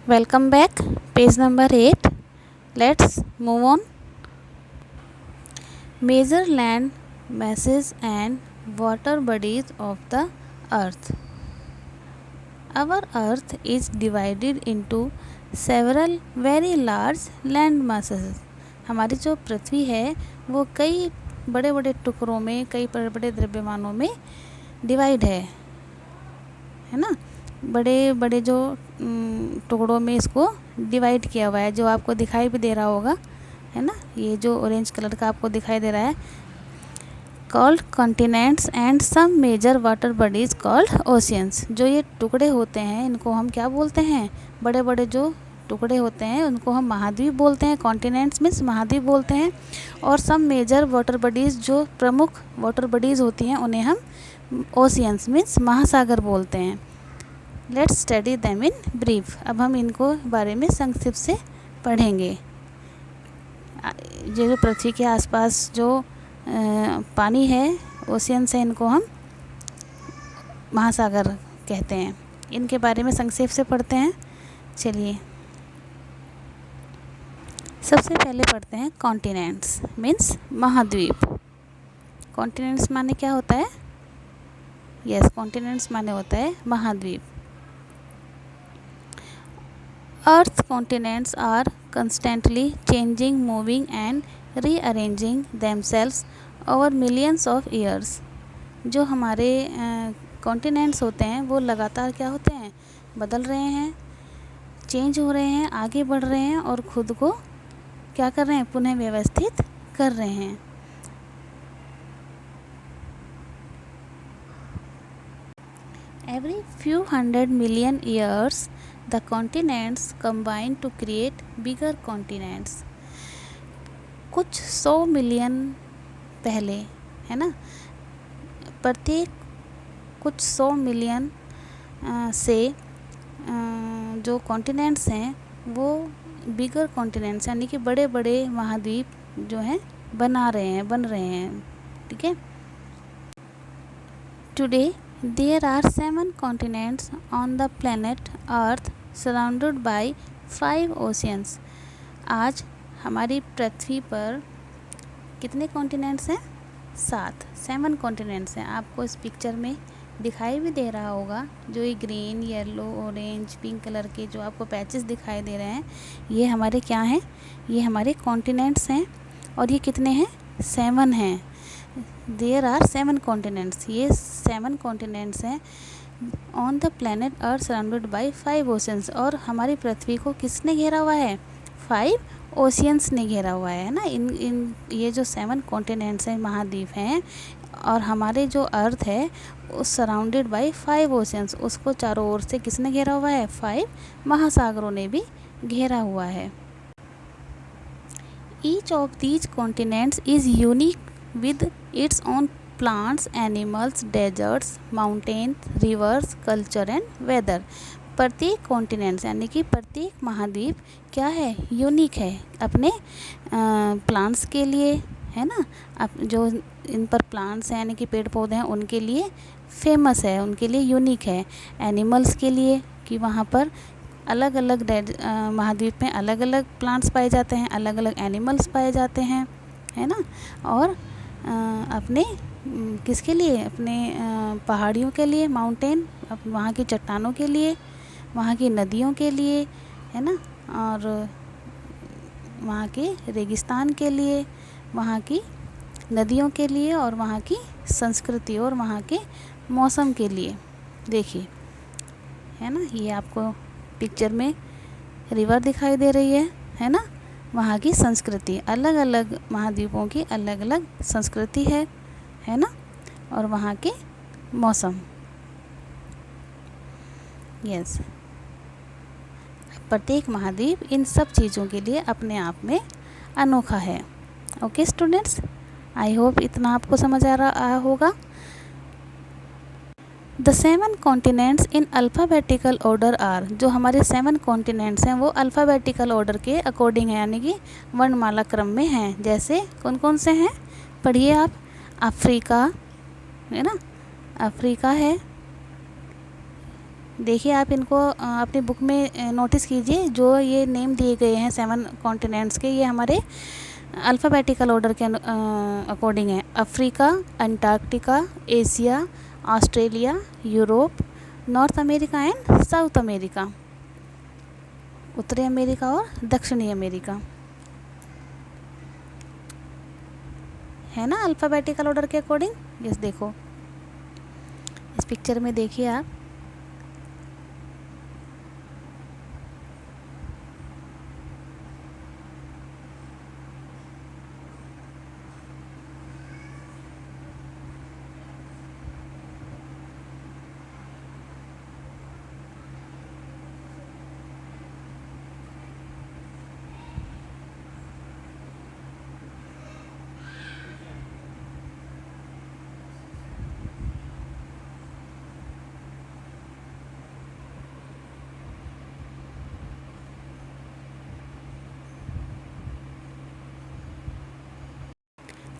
Welcome back. Page number 8. Let's move on. Major land masses and water bodies of the earth. Our earth is divided into several very large land masses. हमारी जो पृथ्वी है वो कई बड़े बड़े टुकड़ों में, कई बड़े बड़े द्रव्यमानों में डिवाइड है ना। बड़े बड़े जो टुकड़ों में इसको डिवाइड किया हुआ है, जो आपको दिखाई भी दे रहा होगा, है ना। ये जो ऑरेंज कलर का आपको दिखाई दे रहा है, called continents and some major water bodies called oceans. जो ये टुकड़े होते हैं इनको हम क्या बोलते हैं? बड़े बड़े जो टुकड़े होते हैं उनको हम महाद्वीप बोलते हैं। कॉन्टिनेंट्स मीन्स महाद्वीप बोलते हैं। और सम मेजर वाटर बॉडीज़, जो प्रमुख वाटर बॉडीज़ होती हैं, उन्हें हम ओशियंस मीन्स महासागर बोलते हैं। Let's study them in brief. अब हम इनको बारे में संक्षिप्त से पढ़ेंगे। जो पृथ्वी के आसपास जो पानी है, ओशियंस है, इनको हम महासागर कहते हैं। इनके बारे में संक्षेप से पढ़ते हैं। चलिए सबसे पहले पढ़ते हैं कॉन्टिनेंट्स मीन्स महाद्वीप। कॉन्टिनेंट्स माने क्या होता है? यस, कॉन्टिनेंट्स माने होता है महाद्वीप। Earth's continents are constantly changing, moving and rearranging themselves over millions of years. जो हमारे कॉन्टिनेंट्स होते हैं वो लगातार क्या होते हैं? बदल रहे हैं, चेंज हो रहे हैं, आगे बढ़ रहे हैं और खुद को क्या कर रहे हैं? पुनः व्यवस्थित कर रहे हैं। Every few hundred million years the continents combine to create bigger continents. कुछ 100 मिलियन पहले, है ना, प्रत्येक कुछ 100 मिलियन से जो कॉन्टिनेंट्स हैं वो बिगर कॉन्टिनेंट्स यानी कि बड़े बड़े महाद्वीप जो हैं बन रहे हैं। ठीक है। Today there are 7 continents on the planet Earth surrounded by 5 oceans. आज हमारी पृथ्वी पर कितने कॉन्टिनेंट्स हैं? 7 कॉन्टिनेंट्स हैं। आपको इस पिक्चर में दिखाई भी दे रहा होगा, जो ये green, yellow, orange, pink colour के जो आपको पैचेस दिखाई दे रहे हैं, ये हमारे क्या हैं? ये हमारे कॉन्टिनेंट्स हैं। और ये कितने हैं? 7 हैं। There are 7 continents. ये 7 कॉन्टिनेंट्स हैं on the planet earth surrounded by 5 oceans. और हमारी पृथ्वी को किसने घेरा हुआ है? 5 ओशियंस ने घेरा हुआ है ना। इन ये जो 7 कॉन्टिनेंट्स हैं, महाद्वीप हैं, और हमारे जो अर्थ है उस सराउंडेड बाय 5 ओशियंस, उसको चारों ओर से किसने घेरा हुआ है? 5 महासागरों ने भी घेरा हुआ है। Each of these continents is unique with its own plants, animals, deserts, mountains, rivers, culture and weather. प्रत्येक कॉन्टिनेंट्स यानी कि प्रत्येक महाद्वीप क्या है? यूनिक है अपने प्लांट्स के लिए, है ना। जो इन पर प्लांट्स हैं यानी कि पेड़ पौधे हैं उनके लिए फेमस है, उनके लिए यूनिक है। एनिमल्स के लिए कि वहाँ पर अलग अलग महाद्वीप में अलग अलग प्लांट्स पाए जाते हैं, अलग अलग एनिमल्स पाए जाते हैं, है ना। और अपने किसके लिए? अपने पहाड़ियों के लिए, माउंटेन, वहाँ की चट्टानों के लिए, वहाँ की नदियों के लिए, है ना। और वहाँ के रेगिस्तान के लिए, वहाँ की नदियों के लिए, और वहाँ की संस्कृति और वहाँ के मौसम के लिए। देखिए, है ना, ये आपको पिक्चर में रिवर दिखाई दे रही है ना। वहाँ की संस्कृति, अलग अलग महाद्वीपों की अलग अलग संस्कृति है ना। और वहाँ के मौसम। यस, प्रत्येक महाद्वीप इन सब चीज़ों के लिए अपने आप में अनोखा है। ओके स्टूडेंट्स, आई होप इतना आपको समझ आ रहा होगा। The 7 continents in alphabetical order are. जो हमारे 7 कॉन्टिनेंट्स हैं वो अल्फ़ाबेटिकल ऑर्डर के अकॉर्डिंग है, यानी कि वर्णमाला क्रम में हैं। जैसे कौन कौन से हैं? पढ़िए आप। अफ्रीका, है ना, अफ्रीका है, देखिए आप इनको अपनी बुक में नोटिस कीजिए। जो ये नेम दिए गए हैं 7 कॉन्टिनेंट्स के, ये हमारे अल्फ़ाबेटिकल ऑर्डर के अकॉर्डिंग है। Africa, Antarctica, Asia, Australia, Europe, north America and south America, उत्तरी अमेरिका और दक्षिणी अमेरिका, है ना अल्फ़ाबेटिकल ऑर्डर के अकॉर्डिंग। यस, देखो इस पिक्चर में देखिए आप।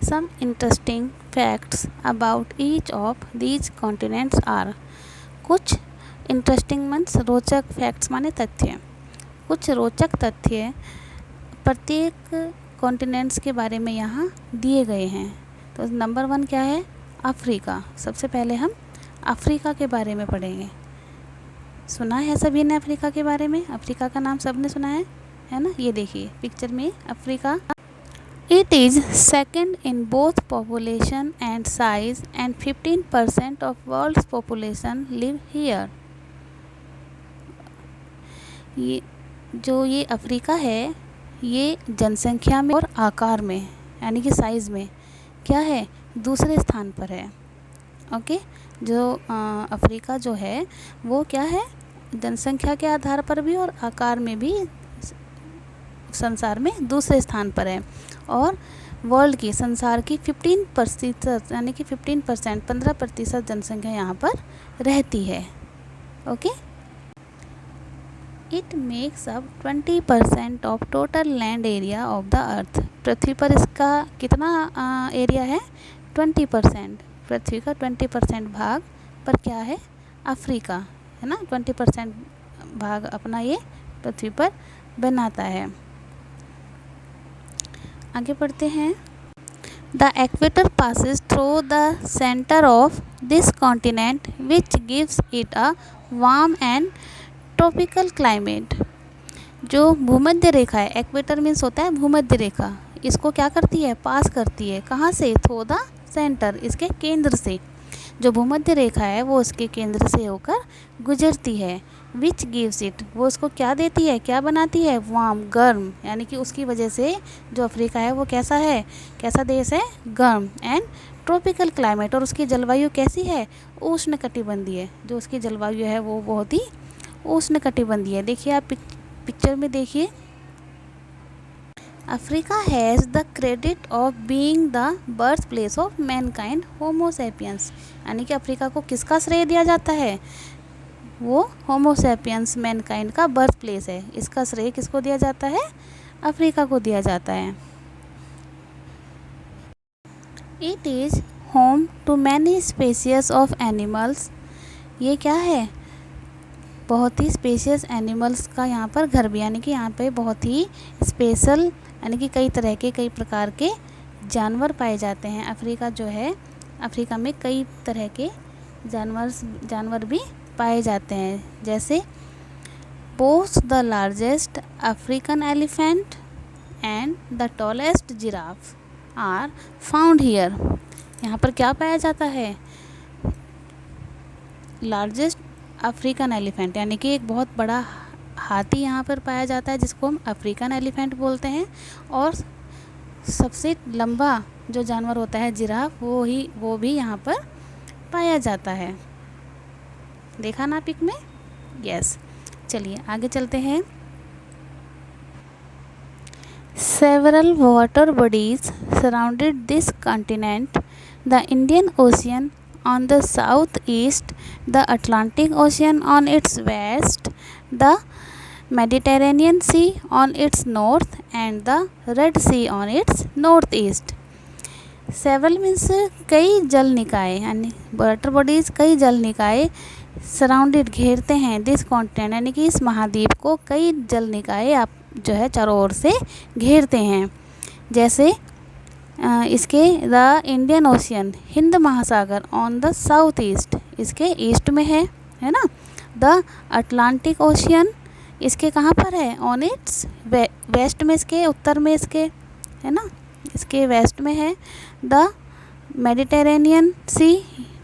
Some interesting facts about each of these continents are, कुछ इंटरेस्टिंग मीन्स रोचक, फैक्ट्स माने तथ्य, कुछ रोचक तथ्य प्रत्येक कॉन्टिनेंट्स के बारे में यहाँ दिए गए हैं। तो नंबर 1 क्या है? अफ्रीका। सबसे पहले हम अफ्रीका के बारे में पढ़ेंगे। सुना है सभी ने अफ्रीका के बारे में? अफ्रीका का नाम सबने सुना है ना? ये देखिए पिक्चर में Africa. It is second in both population and size and 15% of world's population live here. ये अफ्रीका है, ये जनसंख्या में और आकार में यानी कि साइज़ में क्या है? दूसरे स्थान पर है। ओके, जो अफ्रीका जो है वो क्या है? जनसंख्या के आधार पर भी और आकार में भी संसार में दूसरे स्थान पर है। और वर्ल्ड की, संसार की 15% यानी कि 15% 15% जनसंख्या यहाँ पर रहती है। Okay, it makes up 20% of total land area of the earth. पृथ्वी पर इसका कितना एरिया है? 20%। पृथ्वी का 20% भाग पर क्या है? अफ्रीका है ना। 20% भाग अपना ये पृथ्वी पर बनाता है। आगे बढ़ते हैं। The equator passes through the centre of this continent which gives it a warm and tropical climate. जो भूमध्य रेखा है, एक्वेटर मीन्स होता है भूमध्य रेखा, इसको क्या करती है? पास करती है। कहाँ से? थ्रू द सेंटर, इसके केंद्र से। जो भूमध्य रेखा है वो उसके केंद्र से होकर गुजरती है। विच गिव्स इट, वो उसको क्या देती है? क्या बनाती है? वार्म, गर्म, यानी कि उसकी वजह से जो अफ्रीका है वो कैसा है? कैसा देश है? गर्म। एंड ट्रॉपिकल क्लाइमेट, और उसकी जलवायु कैसी है? उष्णकटिबंधीय। जो उसकी जलवायु है वो बहुत ही उष्णकटिबंधीय। देखिए आप पिक्चर में देखिए, Africa has the credit of being the birth place of Mankind Homo sapiens. यानी कि अफ्रीका को किसका श्रेय दिया जाता है? वो होमो सैपियंस मैनकाइंड का बर्थ प्लेस है। इसका श्रेय किसको दिया जाता है? अफ्रीका को दिया जाता है। It is home to many species of animals. ये क्या है? बहुत ही स्पेशियस एनिमल्स का यहाँ पर घर भी, यानी कि यहाँ पे बहुत ही स्पेशल यानी कि कई तरह के, कई प्रकार के जानवर पाए जाते हैं। अफ्रीका जो है, अफ्रीका में कई तरह के जानवर भी पाए जाते हैं। जैसे both the largest African elephant and the tallest giraffe are found here. यहाँ पर क्या पाया जाता है? लार्जेस्ट अफ्रीकन एलिफेंट यानी कि एक बहुत बड़ा हाथी यहाँ पर पाया जाता है, जिसको हम अफ्रीकन एलिफेंट बोलते हैं। और सबसे लंबा जो जानवर होता है जिराफ, वो भी यहाँ पर पाया जाता है। देखा ना पिक में? यस। चलिए आगे चलते हैं। Several water bodies surrounded this continent, the Indian ocean on the southeast, the Atlantic Ocean on its west, the Mediterranean Sea on its north and the Red Sea on its northeast. Several means कई जल निकाय, यानी water bodies कई जल निकाय surrounded घेरते हैं this continent, यानी कि इस महाद्वीप को कई जल निकाय आप जो है चारों ओर से घेरते हैं। जैसे इसके द इंडियन ओशियन, हिंद महासागर ऑन द साउथ ईस्ट, इसके ईस्ट में है ना। द अटलांटिक ओशियन, इसके कहाँ पर है, ऑन इट्स वेस्ट में, इसके उत्तर में, इसके है ना, इसके वेस्ट में है। द मेडिटेरेनियन सी,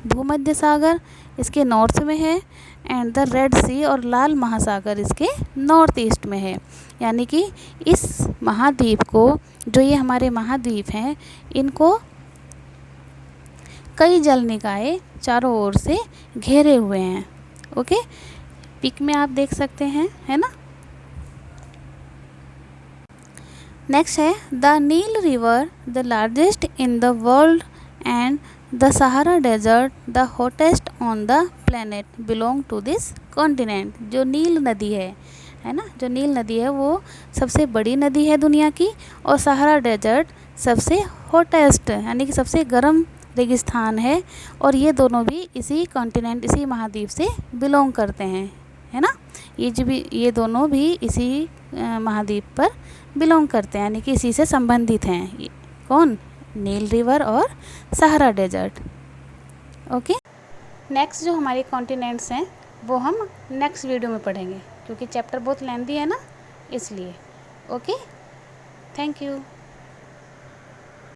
भूमध्य सागर, इसके नॉर्थ में है। एंड द रेड सी और लाल महासागर इसके नॉर्थ ईस्ट में है। यानी कि इस महाद्वीप को, जो ये हमारे महाद्वीप हैं, इनको कई जल निकाय चारों ओर से घेरे हुए हैं। ओके, पिक में आप देख सकते हैं, है ना। नेक्स्ट है the Nile river, the largest in the world, and the Sahara desert, the hottest on the planet, belong to this continent. जो नील नदी है ना, जो नील नदी है वो सबसे बड़ी नदी है दुनिया की, और सहारा डेजर्ट सबसे हॉटेस्ट, यानी कि सबसे गर्म रेगिस्तान है, और ये दोनों भी इसी कॉन्टिनेंट, इसी महाद्वीप से बिलोंग करते हैं, है ना। ये दोनों भी इसी महाद्वीप पर बिलोंग करते हैं, यानी कि इसी से संबंधित हैं। कौन, नील रिवर और सहारा डेजर्ट। ओके, नेक्स्ट जो हमारे कॉन्टिनेंट्स हैं वो हम नेक्स्ट वीडियो में पढ़ेंगे, क्योंकि चैप्टर बहुत लेंथी है ना, इसलिए। Okay, thank you.